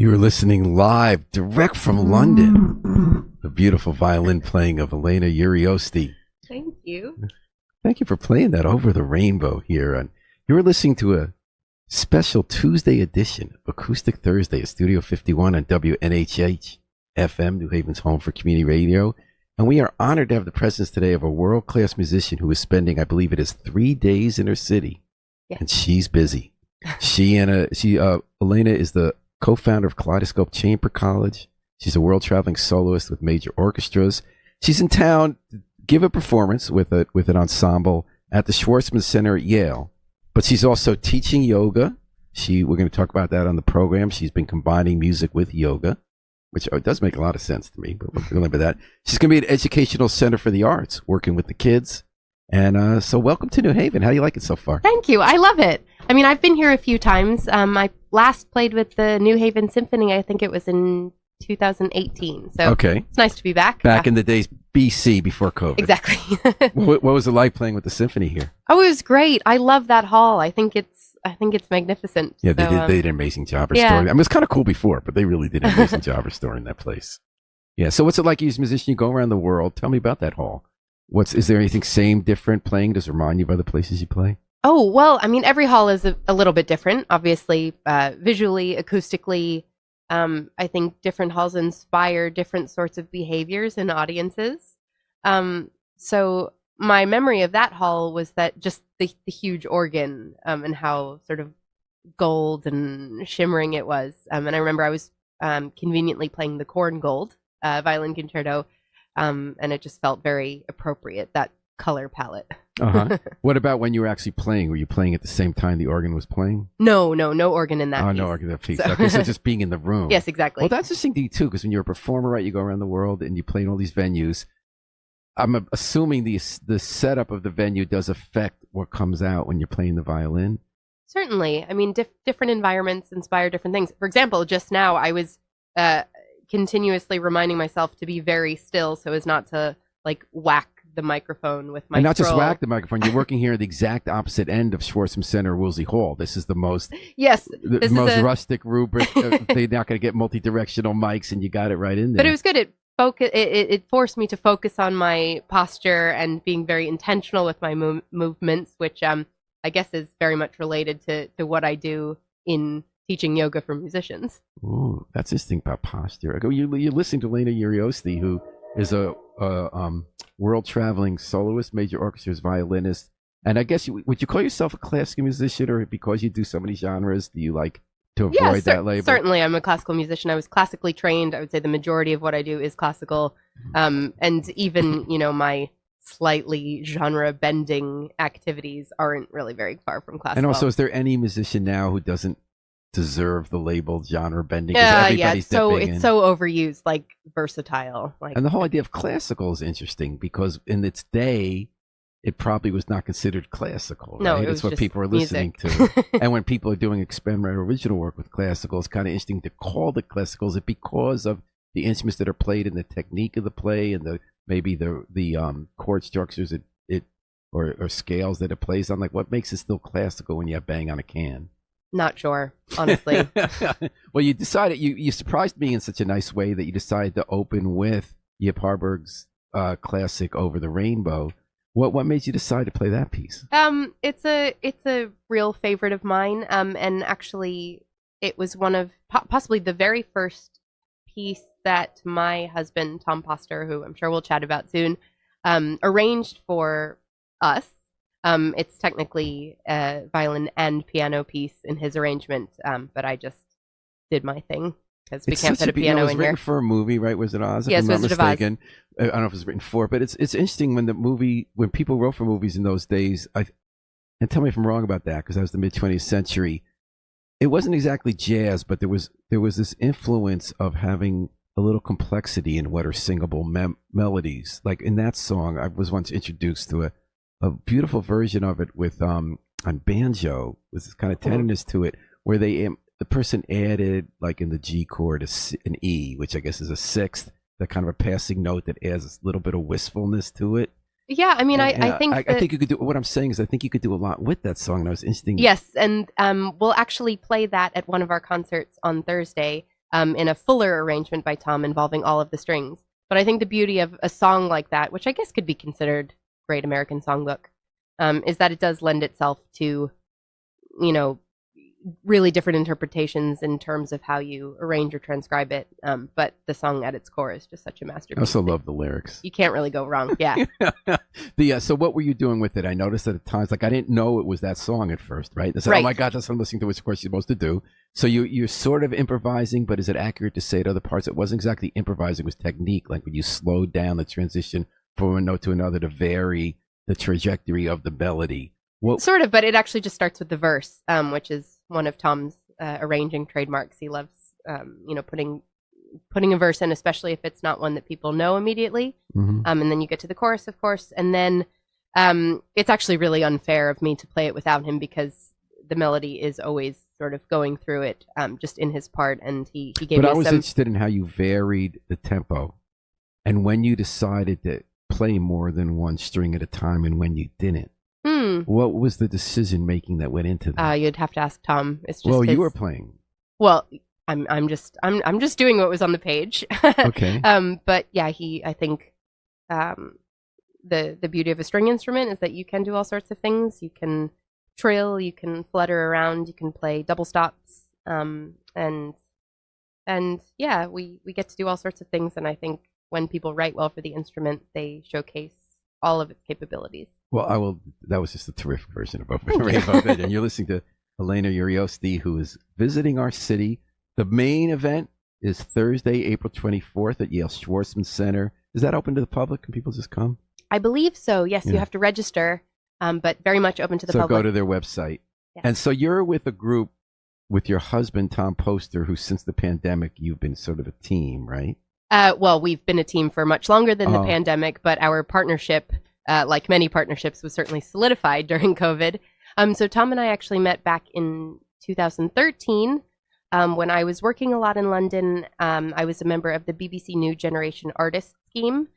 You were listening live, direct from London. The beautiful violin playing of Elena Urioste. Thank you. Thank you for playing that over the rainbow here. And you were listening to a special Tuesday edition of Acoustic Thursday at Studio 51 on WNHH FM, New Haven's home for community radio. And we are honored to have the presence today of a world-class musician who is spending, I believe it is 3 days in her city. Yes. And she's busy. Elena is the co-founder of Kaleidoscope Chamber College. She's a world-traveling soloist with major orchestras. She's in town to give a performance with an ensemble at the Schwarzman Center at Yale. But she's also teaching yoga. We're going to talk about that on the program. She's been combining music with yoga, which does make a lot of sense to me, but we'll remember that. She's going to be at Educational Center for the Arts, working with the kids. And so welcome to New Haven. How do you like it so far? Thank you. I love it. I mean, I've been here a few times. I last played with the New Haven Symphony. I think it was in 2018. So okay. It's nice to be back. Back in the days BC, before COVID. Exactly. What was it like playing with the symphony here? Oh, it was great. I love that hall. I think it's magnificent. Yeah, they did an amazing job restoring. I mean, it was kind of cool before, but they really did an amazing job restoring that place. Yeah. So what's it like as a musician? You go around the world. Tell me about that hall. Is there anything same, different playing? Does it remind you of other places you play? Oh, well, I mean, every hall is a little bit different, obviously, visually, acoustically. I think different halls inspire different sorts of behaviors in audiences. So my memory of that hall was that just the huge organ and how sort of gold and shimmering it was. And I remember I was conveniently playing the Corn Gold violin concerto, and it just felt very appropriate, that color palette. Uh-huh. What about when you were actually playing? Were you playing at the same time the organ was playing? No organ in that piece. No organ in that piece. So. Okay, so just being in the room. Yes, exactly. Well, that's interesting to you, too, because when you're a performer, right, you go around the world and you play in all these venues. I'm assuming the setup of the venue does affect what comes out when you're playing the violin. Certainly. I mean, different environments inspire different things. For example, just now I was continuously reminding myself to be very still so as not to, whack the microphone with my And not scroll. just whack the microphone. You're working here at the exact opposite end of Schwarzman Center, Woolsey Hall. This is the most rustic rubric. They're not going to get multi-directional mics, and you got it right in there. But it was good. It forced me to focus on my posture and being very intentional with my movements, which I guess is very much related to what I do in teaching yoga for musicians. Ooh, that's interesting about posture. You're listening to Elena Urioste, who is a world-traveling soloist, major orchestras, violinist. And I guess, would you call yourself a classical musician, or because you do so many genres, do you like to avoid that label? Certainly, I'm a classical musician. I was classically trained. I would say the majority of what I do is classical. And even, my slightly genre-bending activities aren't really very far from classical. And also, is there any musician now who doesn't deserve the label genre bending? Yeah. It's so overused, like versatile. And the whole idea of classical is interesting because in its day, it probably was not considered classical. No, right? It's what people are listening to. And when people are doing experimental original work with classical, it's kind of interesting to call it classical. Is it because of the instruments that are played and the technique of the play and maybe the chord structures or scales that it plays on? Like, what makes it still classical when you have bang on a can? Not sure, honestly. Well, you decided, you surprised me in such a nice way that you decided to open with Yip Harburg's classic Over the Rainbow. What made you decide to play that piece? It's a real favorite of mine. And actually it was one of possibly the very first piece that my husband, Tom Poster, who I'm sure we'll chat about soon, arranged for us. It's technically a violin and piano piece in his arrangement, but I just did my thing because we can't put a piano in here. It was written for a movie, right? Was it Oz? Yes, if I'm not Wizard of Oz. mistaken. I don't know if it was written for, but it's interesting when people wrote for movies in those days. And tell me if I'm wrong about that, because that was the mid 20th century. It wasn't exactly jazz, but there was this influence of having a little complexity in what are singable melodies. Like in that song, I was once introduced to a beautiful version of it with on banjo with this kind of tenderness to it, where the person added, like in the G chord, an E, which I guess is a sixth, that kind of a passing note that adds a little bit of wistfulness to it. Yeah, I mean, I think I think you could do. What I'm saying is, I think you could do a lot with that song. And I was interesting. Yes, and we'll actually play that at one of our concerts on Thursday. in a fuller arrangement by Tom involving all of the strings. But I think the beauty of a song like that, which I guess could be considered Great American Songbook, is that it does lend itself to, you know, really different interpretations in terms of how you arrange or transcribe it. But the song at its core is just such a masterpiece. I also love the lyrics. You can't really go wrong. Yeah. So what were you doing with it? I noticed that at times, like I didn't know it was that song at first, right? I said, Right. oh my God, that's what I'm listening to, which of course you're supposed to do. So you're sort of improvising, but is it accurate to say at other parts it wasn't exactly improvising, it was technique, like when you slowed down the transition from one note to another to vary the trajectory of the melody? Well, sort of, but it actually just starts with the verse, which is one of Tom's arranging trademarks. He loves, putting a verse in, especially if it's not one that people know immediately. Mm-hmm. And then you get to the chorus, of course, and then it's actually really unfair of me to play it without him because the melody is always sort of going through it, just in his part, and he gave me. But I was interested in how you varied the tempo, and when you decided to play more than one string at a time, and when you didn't. What was the decision making that went into that? You'd have to ask Tom. It's just you were playing. Well, I'm just doing what was on the page. Okay. But yeah, I think the beauty of a string instrument is that you can do all sorts of things. You can trill, you can flutter around, you can play double stops, and yeah, we get to do all sorts of things. And I think when people write well for the instrument, they showcase all of its capabilities. Well, that was just a terrific version of Open Rainbow. And you're listening to Elena Urioste, who is visiting our city. The main event is Thursday, April 24th at Yale Schwarzman Center. Is that open to the public? Can people just come? I believe so. Yes, you have to register, but very much open to the public. So go to their website. Yes. And so you're with a group with your husband, Tom Poster, who since the pandemic, you've been sort of a team, right? Well, we've been a team for much longer than the pandemic, but our partnership, like many partnerships, was certainly solidified during COVID. So Tom and I actually met back in 2013 when I was working a lot in London. I was a member of the BBC New Generation Artist Scheme,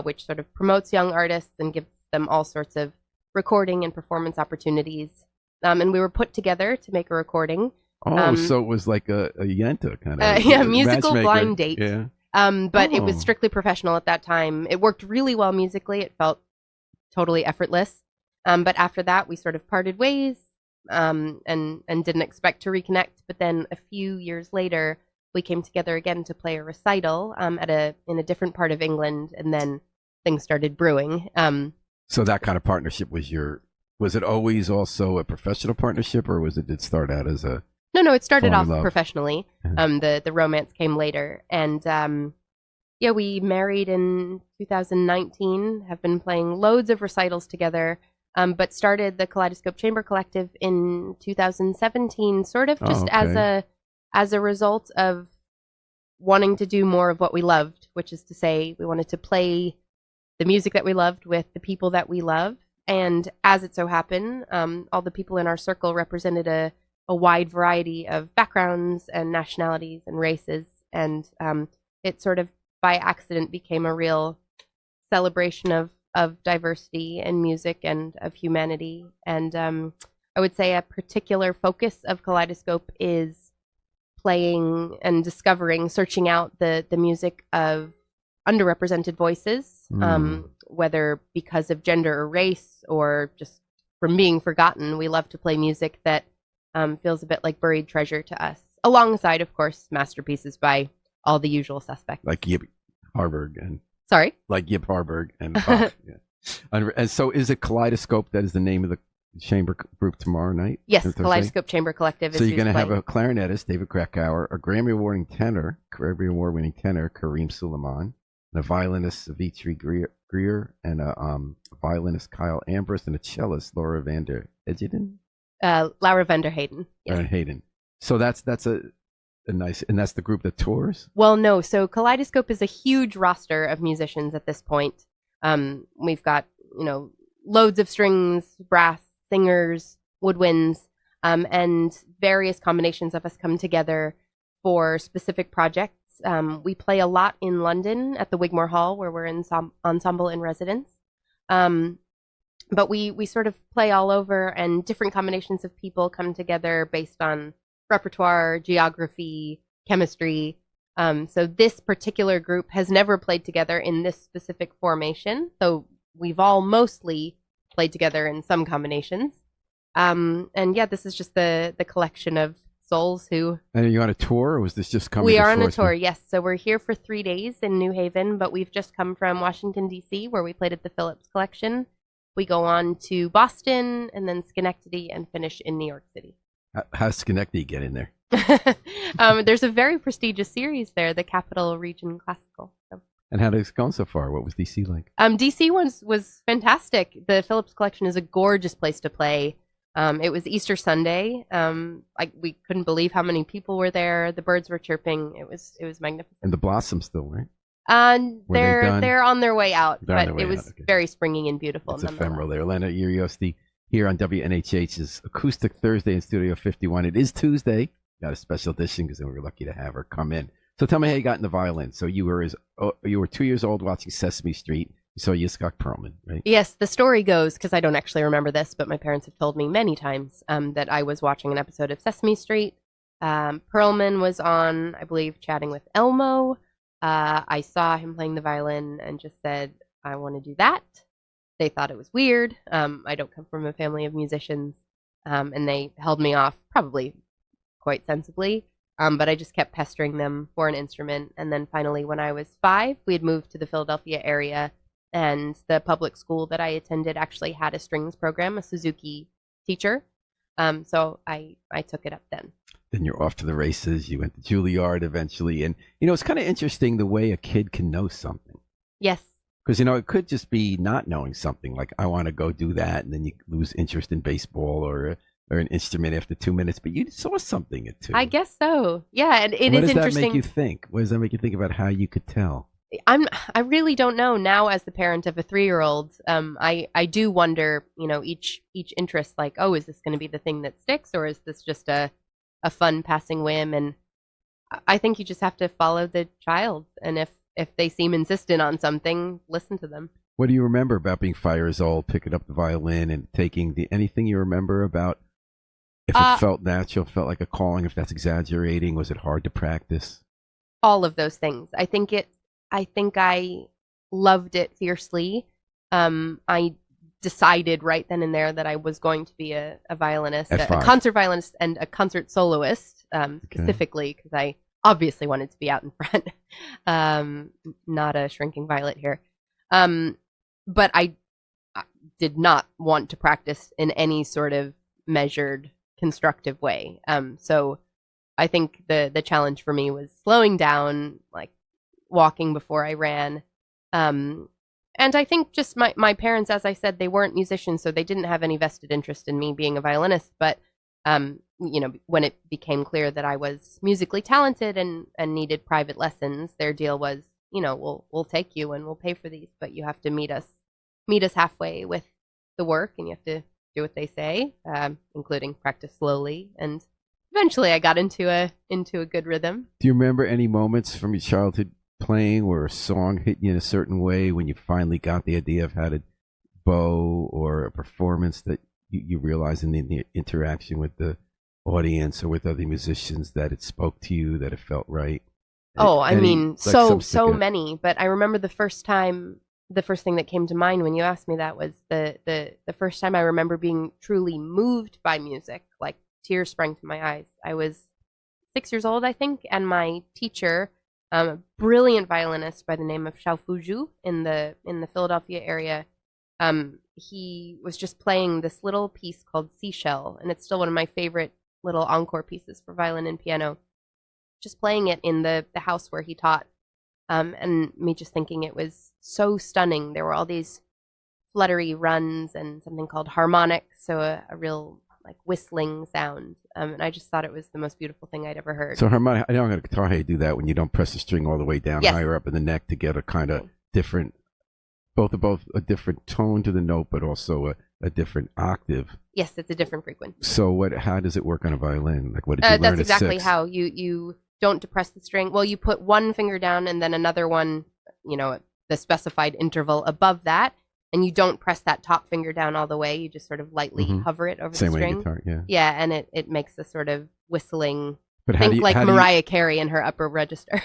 which sort of promotes young artists and gives them all sorts of recording and performance opportunities. And we were put together to make a recording. So it was like a Yenta kind of musical matchmaker. blind date. Yeah. But it was strictly professional at that time. It worked really well musically. It felt totally effortless. But after that, we sort of parted ways and didn't expect to reconnect. But then a few years later, we came together again to play a recital in a different part of England, and then things started brewing. So that kind of partnership was it always also a professional partnership, or did it start out as a? No, it started off professionally. The romance came later, and we married in 2019. Have been playing loads of recitals together, but started the Kaleidoscope Chamber Collective in 2017, sort of just as a result of wanting to do more of what we loved, which is to say, we wanted to play the music that we loved with the people that we love, and as it so happened, all the people in our circle represented a wide variety of backgrounds and nationalities and races, and it sort of by accident became a real celebration of diversity in music and of humanity. And I would say a particular focus of Kaleidoscope is playing and discovering, searching out the music of underrepresented voices, whether because of gender or race or just from being forgotten. We love to play music that feels a bit like buried treasure to us, alongside, of course, masterpieces by all the usual suspects. Like Yip Harburg and... Sorry? Like Yip Harburg and Bach. Yeah. And so is it Kaleidoscope that is the name of the chamber group tomorrow night? Yes, Kaleidoscope Chamber Collective. So you're going to have a clarinetist, David Krakauer, a Grammy Award-winning tenor, Kareem Suleiman, and a violinist, Savitri Greer, and a violinist, Kyle Ambrose, and a cellist, Laura van der Heyden. Laura van der Heyden. Yes. Hayden. So that's a nice, and that's the group that tours? Well, no. So Kaleidoscope is a huge roster of musicians at this point. We've got, loads of strings, brass, singers, woodwinds, and various combinations of us come together for specific projects. We play a lot in London at the Wigmore Hall, where we're in ensemble in residence. But we sort of play all over, and different combinations of people come together based on repertoire, geography, chemistry, So this particular group has never played together in this specific formation, though we've all mostly played together in some combinations. And yeah, this is just the collection of souls who. And are you on a tour, or was this just coming? We are on a tour, yes. So we're here for 3 days in New Haven, but we've just come from Washington, D.C., where we played at the Phillips Collection. We go on to Boston and then Schenectady and finish in New York City. How's Schenectady get in there? There's a very prestigious series there, the Capital Region Classical. So. And how did it go so far? What was DC like? DC was fantastic. The Phillips Collection is a gorgeous place to play. It was Easter Sunday. We couldn't believe how many people were there. The birds were chirping. It was magnificent. And the blossoms still, right? They're on their way out, but it was okay. Very springing and beautiful. It's ephemeral there. Elena Urioste here on WNHH's Acoustic Thursday in Studio 51. It is Tuesday. Got a special edition because we were lucky to have her come in. So tell me how you got into violin. So you were 2 years old watching Sesame Street. You saw Yitzhak Perlman, right? Yes, the story goes, because I don't actually remember this, but my parents have told me many times that I was watching an episode of Sesame Street. Perlman was on, I believe, chatting with Elmo. I saw him playing the violin and just said, I want to do that. They thought it was weird. I don't come from a family of musicians, and they held me off, probably quite sensibly. But I just kept pestering them for an instrument. And then finally, when I was 5, we had moved to the Philadelphia area, and the public school that I attended actually had a strings program, a Suzuki teacher. So I took it up then. Then you're off to the races. You went to Juilliard eventually. And, it's kind of interesting the way a kid can know something. Yes. Because, it could just be not knowing something. Like, I want to go do that. And then you lose interest in baseball or an instrument after 2 minutes. But you saw something at 2. I guess so. Yeah. And it is interesting. What does that make you think? What does that make you think about how you could tell? I really don't know now as the parent of a 3-year-old. I do wonder, each interest, like, oh, is this going to be the thing that sticks, or is this just a fun passing whim? And I think you just have to follow the child, and if they seem insistent on something, listen to them. What do you remember about being 5 years old, picking up the violin and taking anything you remember about if it felt natural, felt like a calling, if that's exaggerating, was it hard to practice? All of those things. I think I loved it fiercely. I decided right then and there that I was going to be a violinist, a concert violinist and a concert soloist, specifically because I obviously wanted to be out in front, not a shrinking violet here. But I did not want to practice in any sort of measured, constructive way. So I think the challenge for me was slowing down, like walking before I ran. And I think just my parents, as I said, they weren't musicians, so they didn't have any vested interest in me being a violinist. But, when it became clear that I was musically talented and needed private lessons, their deal was, we'll take you and we'll pay for these, but you have to meet us halfway with the work, and you have to do what they say, including practice slowly. And eventually I got into a good rhythm. Do you remember any moments from your childhood playing where a song hit you in a certain way when you finally got the idea of how to bow, or a performance that you realized in the interaction with the audience or with other musicians that it spoke to you, that it felt right? Oh, I mean, so many. But I remember the first thing that came to mind when you asked me that was the first time I remember being truly moved by music, like tears sprang to my eyes. I was 6 years old, I think, and my teacher, a brilliant violinist by the name of Xiao Fuzhu in the Philadelphia area, he was just playing this little piece called Seashell, and it's still one of my favorite little encore pieces for violin and piano. Just playing it in the house where he taught, and me just thinking it was so stunning. There were all these fluttery runs and something called harmonics, so a real like whistling sound, and I just thought it was the most beautiful thing I'd ever heard. So harmonic, I know on a guitar how you do that when you don't press the string all the way down, higher up in the neck to get a kind of different, both a different tone to the note, but also a different octave. Yes, it's a different frequency. So how does it work on a violin? Like, what did you learn That's at exactly 6? how you don't depress the string. Well, you put one finger down and then another one, the specified interval above that, and you don't press that top finger down all the way. You just sort of lightly hover it over the string. Same way guitar, yeah. Yeah, and it makes a sort of whistling But Think like Mariah Carey in her upper register.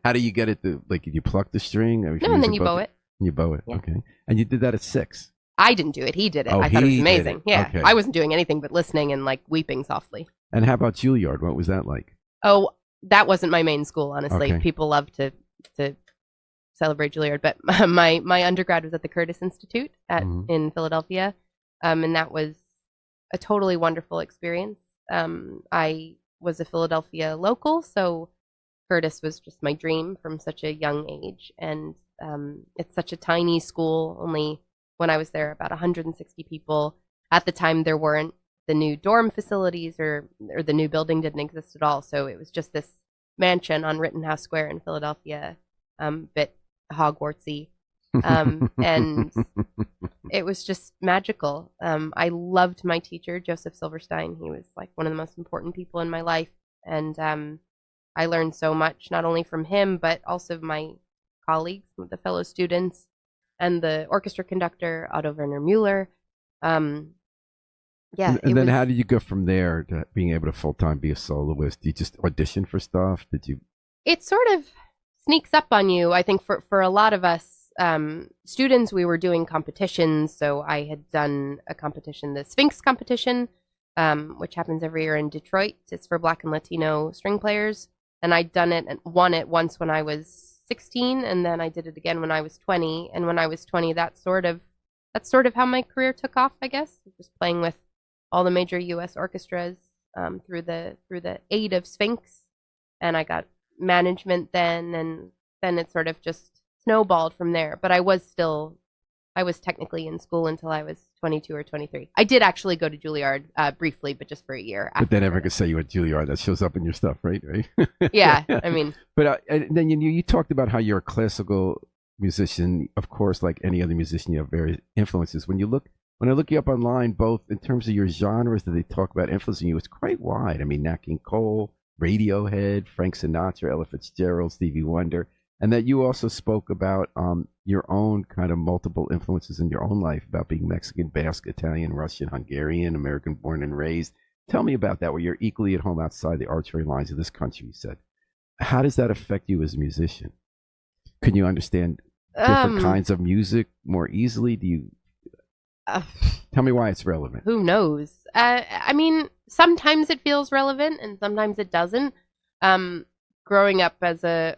how do you get it to, like, you pluck the string? Or No, and then you bow it. You bow it. Yeah. Okay. And you did that at 6. I didn't do it. He did it. Oh, I thought it was he amazing. did it. Yeah. Okay. I wasn't doing anything but listening and like weeping softly. And how about Juilliard? What was that like? Oh, that wasn't my main school, honestly. Okay. People love to celebrate Juilliard, but my undergrad was at the Curtis Institute in Philadelphia, and that was a totally wonderful experience. I was a Philadelphia local, so Curtis was just my dream from such a young age, and it's such a tiny school. Only when I was there, about 160 people. At the time, there weren't the new dorm facilities, or the new building didn't exist at all. So it was just this mansion on Rittenhouse Square in Philadelphia, bit Hogwartsy, and it was just magical. I loved my teacher, Joseph Silverstein. He was like one of the most important people in my life, and I learned so much, not only from him, but also my colleagues, the fellow students, and the orchestra conductor, Otto Werner Müller. Yeah. And then how did you go from there to being able to full-time be a soloist? Did you just audition for stuff? Did you? It sort of sneaks up on you. I think for a lot of us students, we were doing competitions. So I had done a competition, the Sphinx competition, which happens every year in Detroit. It's for Black and Latino string players. And I'd done it and won it once when I was 16, and then I did it again when I was 20. And when I was 20, that's sort of how my career took off, I guess. Just playing with all the major U.S. orchestras through the aid of Sphinx, and I got management then, and then it sort of just snowballed from there. But I was technically in school until I was 22 or 23. I did actually go to Juilliard briefly, but just for a year. But then everyone could say you went to Juilliard. That shows up in your stuff, right? Yeah, I mean. But then you talked about how you're a classical musician. Of course, like any other musician, you have various influences. When I look you up online, both in terms of your genres that they talk about influencing you, it's quite wide. I mean, Nat King Cole, Radiohead, Frank Sinatra, Ella Fitzgerald, Stevie Wonder, and that you also spoke about your own kind of multiple influences in your own life, about being Mexican, Basque, Italian, Russian, Hungarian, American born and raised. Tell me about that, where you're equally at home outside the arbitrary lines of this country, you said. How does that affect you as a musician? Can you understand different kinds of music more easily? Do you... Tell me why it's relevant. Who knows? I mean, sometimes it feels relevant and sometimes it doesn't. Growing up as I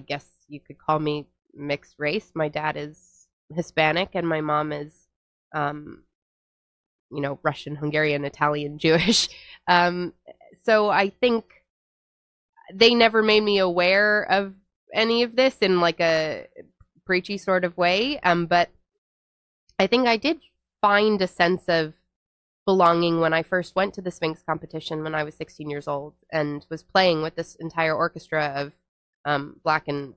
guess you could call me mixed race. My dad is Hispanic and my mom is, Russian, Hungarian, Italian, Jewish. So I think they never made me aware of any of this in like a preachy sort of way. But I think I did find a sense of belonging when I first went to the Sphinx competition when I was 16 years old and was playing with this entire orchestra of Black and,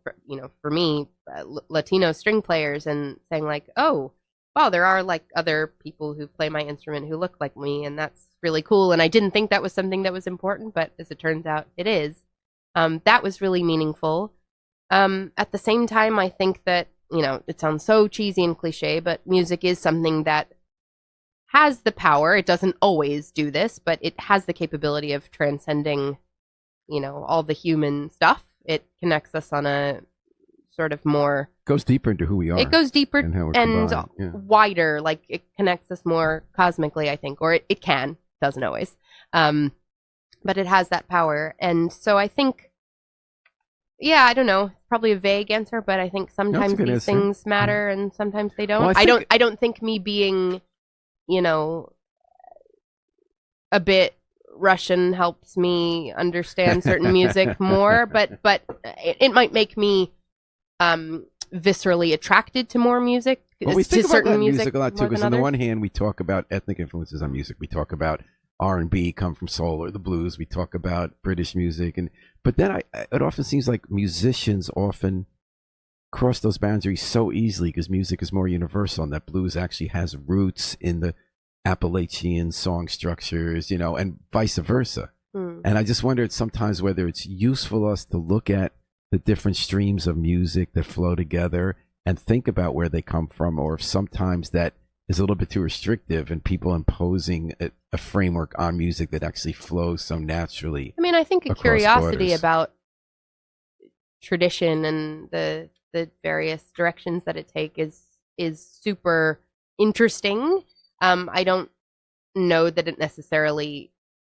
for me, Latino string players, and saying like, oh, wow, there are like other people who play my instrument who look like me, and that's really cool. And I didn't think that was something that was important, but as it turns out, it is. That was really meaningful. At the same time, I think that, it sounds so cheesy and cliche, but music is something that has the power. It doesn't always do this, but it has the capability of transcending, all the human stuff. It connects us on a sort of more... Goes deeper into who we are. It goes deeper and wider. Like, it connects us more cosmically, I think. Or it can. Doesn't always. But it has that power. And so I think... Yeah, I don't know. Probably a vague answer, but I think sometimes these things matter and sometimes they don't. Well, I don't think me being, a bit Russian helps me understand certain music more, but it might make me viscerally attracted to more music. Well, we think to about certain that music a lot too, because on the one hand, we talk about ethnic influences on music. We talk about R&B come from soul or the blues. We talk about British music, but then it often seems like musicians often cross those boundaries so easily because music is more universal, and that blues actually has roots in the Appalachian song structures, and vice versa. And I just wondered sometimes whether it's useful us to look at the different streams of music that flow together and think about where they come from, or if sometimes that is a little bit too restrictive, and people imposing a framework on music that actually flows so naturally. I mean, I think a across curiosity borders. about tradition and the various directions that it take is super interesting. I don't know that it necessarily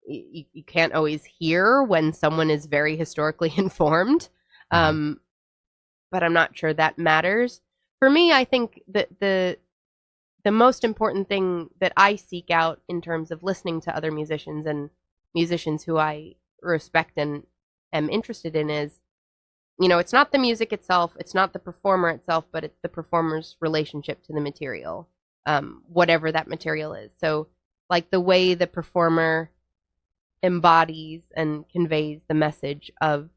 you can't always hear when someone is very historically informed, but I'm not sure that matters. For me, I think that the most important thing that I seek out in terms of listening to other musicians and musicians who I respect and am interested in is, it's not the music itself, it's not the performer itself, but it's the performer's relationship to the material, whatever that material is. So, like the way the performer embodies and conveys the message of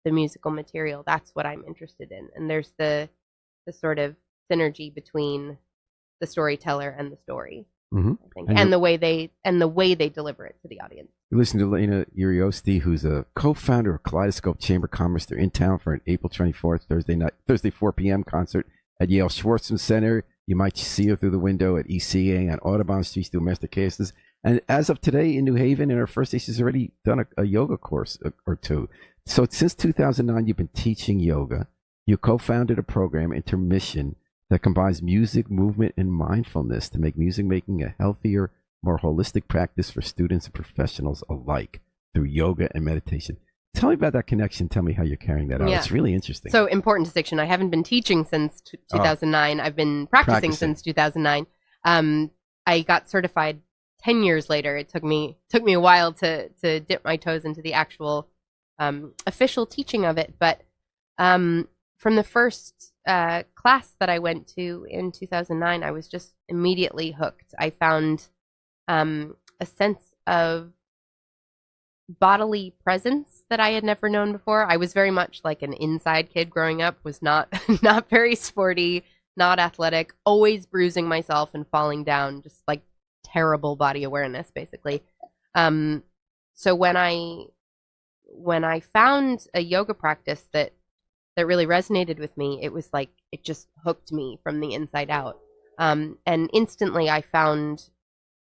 the musical material, that's what I'm interested in. And there's the sort of synergy between the storyteller and the story, I think, and the way they deliver it to the audience. You're listening to Elena Urioste, who's a co-founder of Kaleidoscope Chamber of Commerce. They're in town for an April 24th, Thursday 4 p.m. concert at Yale Schwartzman Center. You might see her through the window at ECA on Audubon Street, doing masterclasses. And as of today in New Haven, in her first day, she's already done a yoga course or two. So since 2009, you've been teaching yoga. You co-founded a program, Intermission, that combines music, movement, and mindfulness to make music making a healthier, more holistic practice for students and professionals alike through yoga and meditation. Tell me about that connection. Tell me how you're carrying that out. Yeah. It's really interesting. So, important distinction. I haven't been teaching since 2009. I've been practicing since 2009. I got certified 10 years later. It took me a while to dip my toes into the actual official teaching of it. But from the first class that I went to in 2009, I was just immediately hooked. I found a sense of bodily presence that I had never known before. I was very much like an inside kid growing up, was not very sporty, not athletic, always bruising myself and falling down, just like terrible body awareness, basically. So when I found a yoga practice that really resonated with me, it was like it just hooked me from the inside out. And instantly I found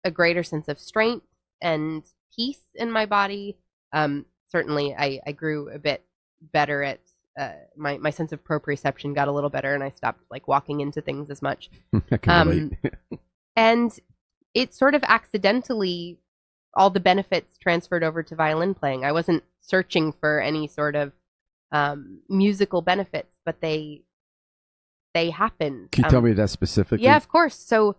a greater sense of strength and peace in my body. Certainly I grew a bit better at my sense of proprioception got a little better, and I stopped like walking into things as much. I can relate. And it sort of accidentally, all the benefits transferred over to violin playing. I wasn't searching for any sort of musical benefits, but they happened. Can you tell me that specifically? Yeah, of course. So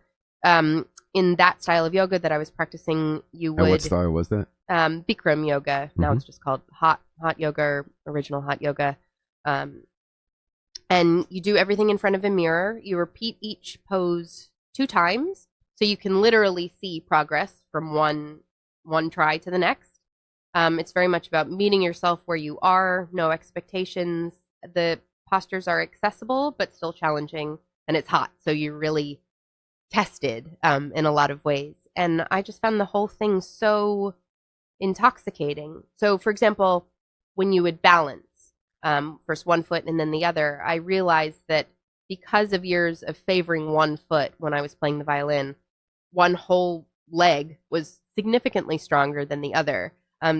in that style of yoga that I was practicing, you would... And what style was that? Bikram yoga. Now it's just called hot yoga, or original hot yoga. And you do everything in front of a mirror. You repeat each pose 2 times, so you can literally see progress from one try to the next. It's very much about meeting yourself where you are, no expectations. The postures are accessible, but still challenging, and it's hot, so you're really tested in a lot of ways. And I just found the whole thing so intoxicating. So, for example, when you would balance first one foot and then the other, I realized that because of years of favoring one foot when I was playing the violin, one whole leg was significantly stronger than the other.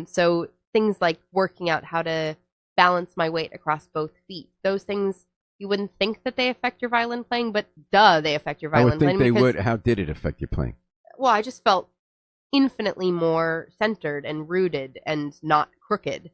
So things like working out how to balance my weight across both feet, those things, you wouldn't think that they affect your violin playing, but they affect your violin playing. I would think they would. How did it affect your playing? Well, I just felt infinitely more centered and rooted and not crooked,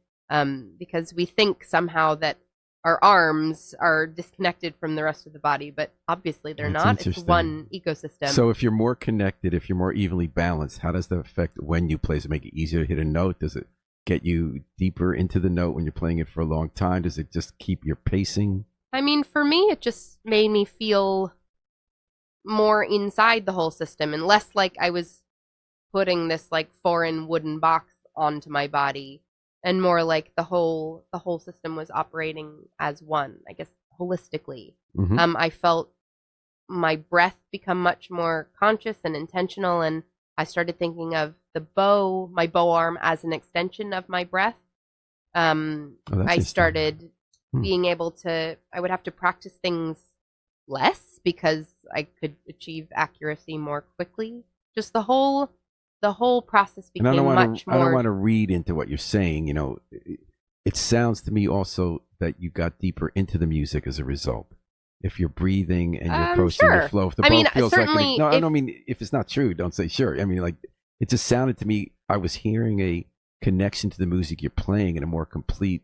because we think somehow that our arms are disconnected from the rest of the body, but obviously they're not. It's one ecosystem. So if you're more connected, if you're more evenly balanced, how does that affect when you play? Does it make it easier to hit a note? Does it get you deeper into the note when you're playing it for a long time? Does it just keep your pacing? I mean, for me, it just made me feel more inside the whole system and less like I was putting this like foreign wooden box onto my body, and more like the whole system was operating as one, I guess, holistically. I felt my breath become much more conscious and intentional, and I started thinking of my bow arm as an extension of my breath. I started being able to, I would have to practice things less because I could achieve accuracy more quickly. Just the whole process And became much I don't more. want to read into what you're saying. It sounds to me also that you got deeper into the music as a result. If you're breathing and you're approaching your Sure. flow, if the I bow mean, feels certainly, no, I don't mean if it's not true, don't say sure. I mean, like it just sounded to me I was hearing a connection to the music you're playing in a more complete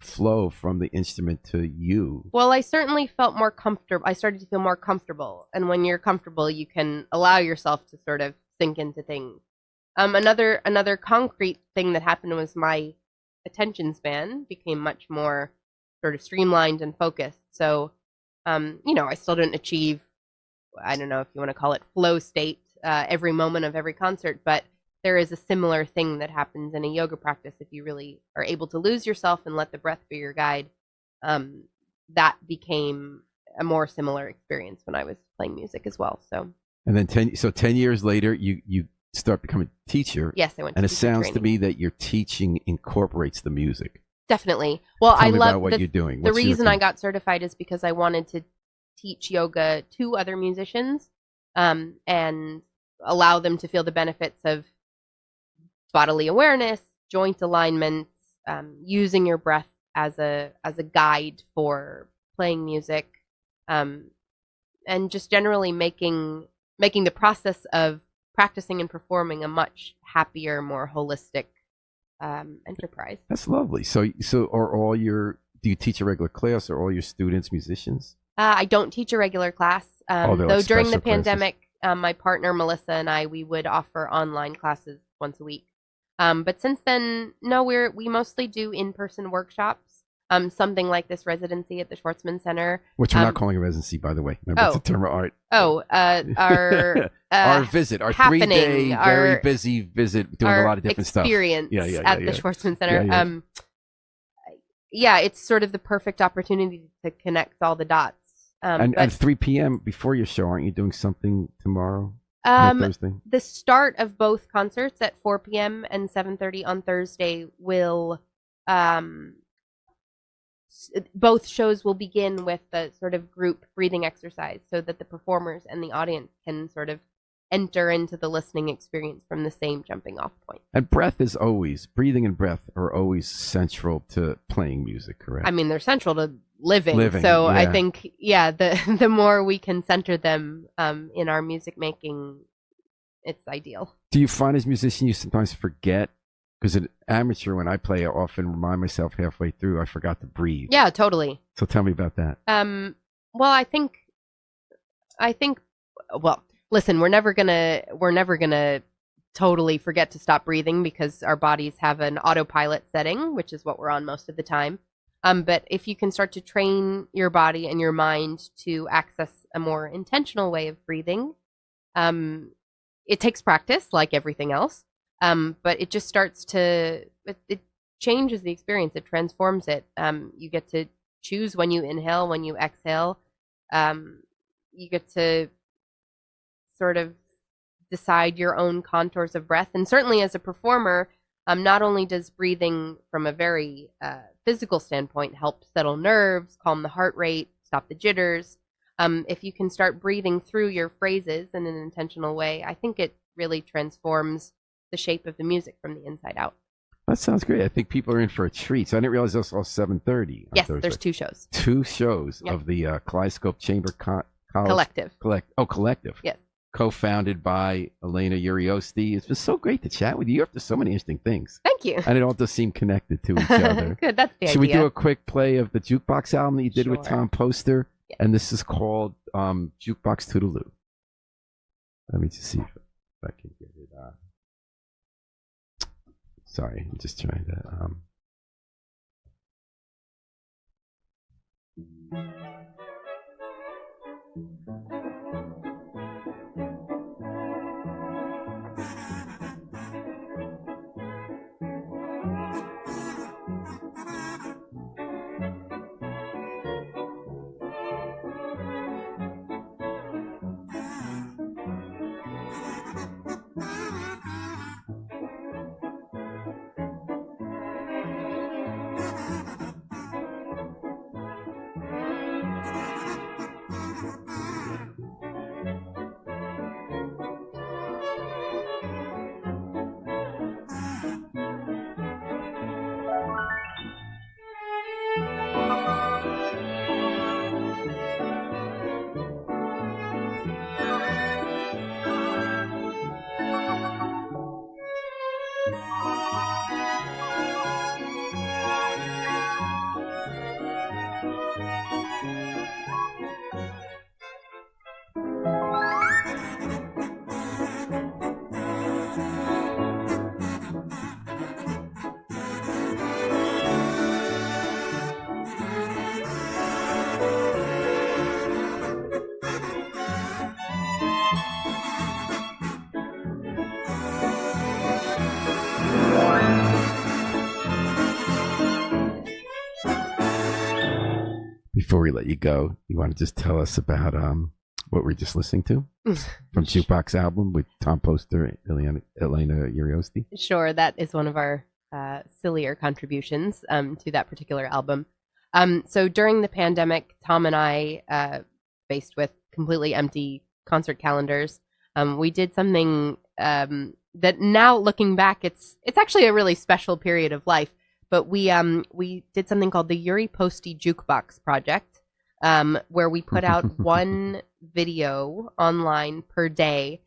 flow from the instrument to you. well, I certainly felt more comfortable. I started to feel more comfortable, and when you're comfortable, you can allow yourself to sort of sink into things. Another concrete thing that happened was my attention span became much more sort of streamlined and focused. So, I still didn't achieve, I don't know if you want to call it flow state every moment of every concert, but there is a similar thing that happens in a yoga practice if you really are able to lose yourself and let the breath be your guide. Um, that became a more similar experience when I was playing music as well. So, And then 10 years later, you start becoming a teacher. yes, I went to And it teacher sounds to training. me that your teaching incorporates the music. Definitely. Well, Tell I me love about what you're doing. the What's your reason I thing? got certified is because I wanted to teach yoga to other musicians, and allow them to feel the benefits of bodily awareness, joint alignment, using your breath as a guide for playing music, um, and just generally making the process of practicing and performing a much happier, more holistic enterprise. That's lovely. So are do you teach a regular class, or all your students musicians? I don't teach a regular class, Oh, they're though like during the special classes. pandemic, my partner Melissa and I, we would offer online classes once a week. But since then, no, we mostly do in-person workshops. Something like this residency at the Schwartzman Center. Which we're not calling a residency, by the way. Remember, it's a term of art. Our our visit, our happening, 3-day, very busy visit, doing a lot of different stuff. Experience at the Schwartzman Center. Yeah. It's sort of the perfect opportunity to connect all the dots. And at 3 p.m. before your show, aren't you doing something tomorrow? Thursday? The start of both concerts at 4 p.m. and 7:30 on Thursday will, both shows will begin with the sort of group breathing exercise so that the performers and the audience can sort of enter into the listening experience from the same jumping off point. And breathing and breath are always central to playing music, correct? I mean, they're central to living. So yeah. I think, the more we can center them in our music making, it's ideal. Do you find as a musician you sometimes forget? Because an amateur, when I play, I often remind myself halfway through I forgot to breathe. Yeah, totally. So tell me about that. Well, I think, well, listen, we're never gonna totally forget to stop breathing because our bodies have an autopilot setting, which is what we're on most of the time. But if you can start to train your body and your mind to access a more intentional way of breathing, it takes practice, like everything else. But it just starts to, it changes the experience. It transforms it. You get to choose when you inhale, when you exhale. You get to sort of decide your own contours of breath. And certainly as a performer, not only does breathing from a very physical standpoint help settle nerves, calm the heart rate, stop the jitters, if you can start breathing through your phrases in an intentional way, I think it really transforms the shape of the music from the inside out. That sounds great. I think people are in for a treat. So I didn't realize this was all 7:30. Yes, Thursday. There's 2 shows. 2 shows Yep. of the Kaleidoscope Chamber Collective. Collective. Yes. Co-founded by Elena Urioste. It's been so great to chat with you. You're up to so many interesting things. Thank you. And it all does seem connected to each other. Good, that's the idea. Should we do a quick play of the Jukebox album that you did with Sure. Tom Poster? Yes. And this is called Jukebox Toodaloo. Let me just see if I can get it. Sorry, I'm just trying to. before we let you go, you want to just tell us about what we're just listening to from Jukebox album with Tom Poster, Elena Urioste? Sure, that is one of our sillier contributions to that particular album. So during the pandemic, Tom and I, faced with completely empty concert calendars, we did something that now looking back, it's actually a really special period of life. But we did something called the Urioste Jukebox Project, where we put out one video online per day.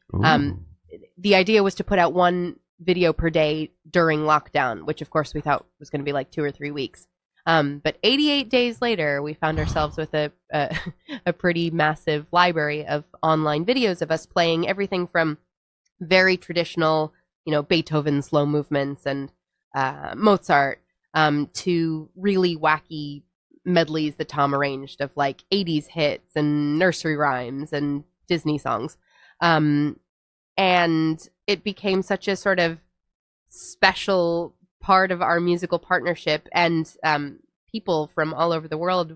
The idea was to put out one video per day during lockdown, which of course we thought was going to be like 2 or 3 weeks. But 88 days later, we found ourselves with a pretty massive library of online videos of us playing everything from very traditional, Beethoven slow movements and Mozart, to really wacky medleys that Tom arranged of like 80s hits and nursery rhymes and Disney songs. And it became such a sort of special part of our musical partnership, and people from all over the world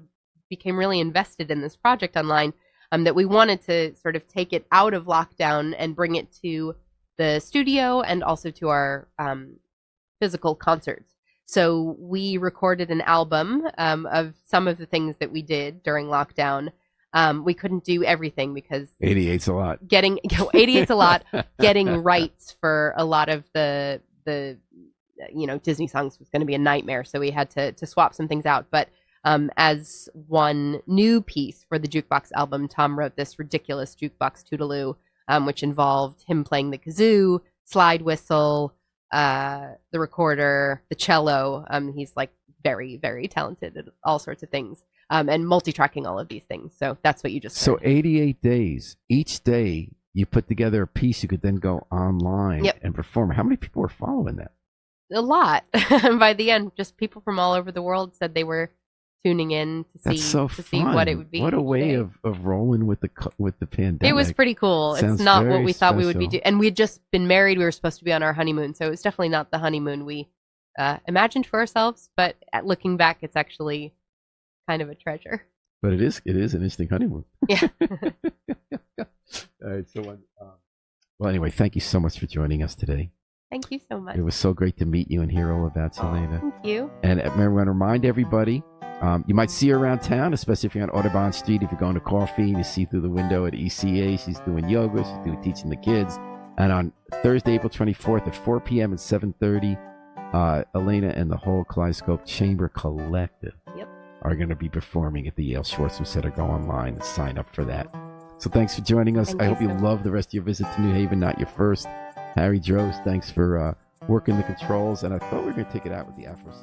became really invested in this project online, that we wanted to sort of take it out of lockdown and bring it to the studio and also to our physical concerts. So we recorded an album of some of the things that we did during lockdown. We couldn't do everything because 88's a lot. 88's a lot. Getting rights for a lot of the Disney songs was going to be a nightmare. So we had to swap some things out. But as one new piece for the Jukebox album, Tom wrote this ridiculous jukebox toodaloo, which involved him playing the kazoo, slide whistle, the recorder, the cello. He's like very, very talented at all sorts of things, and multi-tracking all of these things. So that's what you just So heard. 88 days. Each day you put together a piece you could then go online and perform. How many people were following that? A lot. By the end, just people from all over the world said they were tuning in to see what it would be. What a way of rolling with the pandemic. It was pretty cool. It's not what we thought we would be doing. And we had just been married. We were supposed to be on our honeymoon. So it was definitely not the honeymoon we imagined for ourselves. But looking back, it's actually kind of a treasure. But it is an interesting honeymoon. Yeah. All right. So, well, anyway, thank you so much for joining us today. Thank you so much. It was so great to meet you and hear all about Elena. Thank you. And I want to remind everybody, you might see her around town, especially if you're on Audubon Street. If you're going to coffee and you see through the window at ECA, she's doing yoga, she's teaching the kids. And on Thursday, April 24th at 4 p.m. and 7:30, Elena and the whole Kaleidoscope Chamber Collective are going to be performing at the Yale Schwartzman Center. Go online and sign up for that. So thanks for joining us. I hope you love the rest of your visit to New Haven, not your first. Harry Drost, thanks for working the controls. And I thought we were going to take it out with the Afro.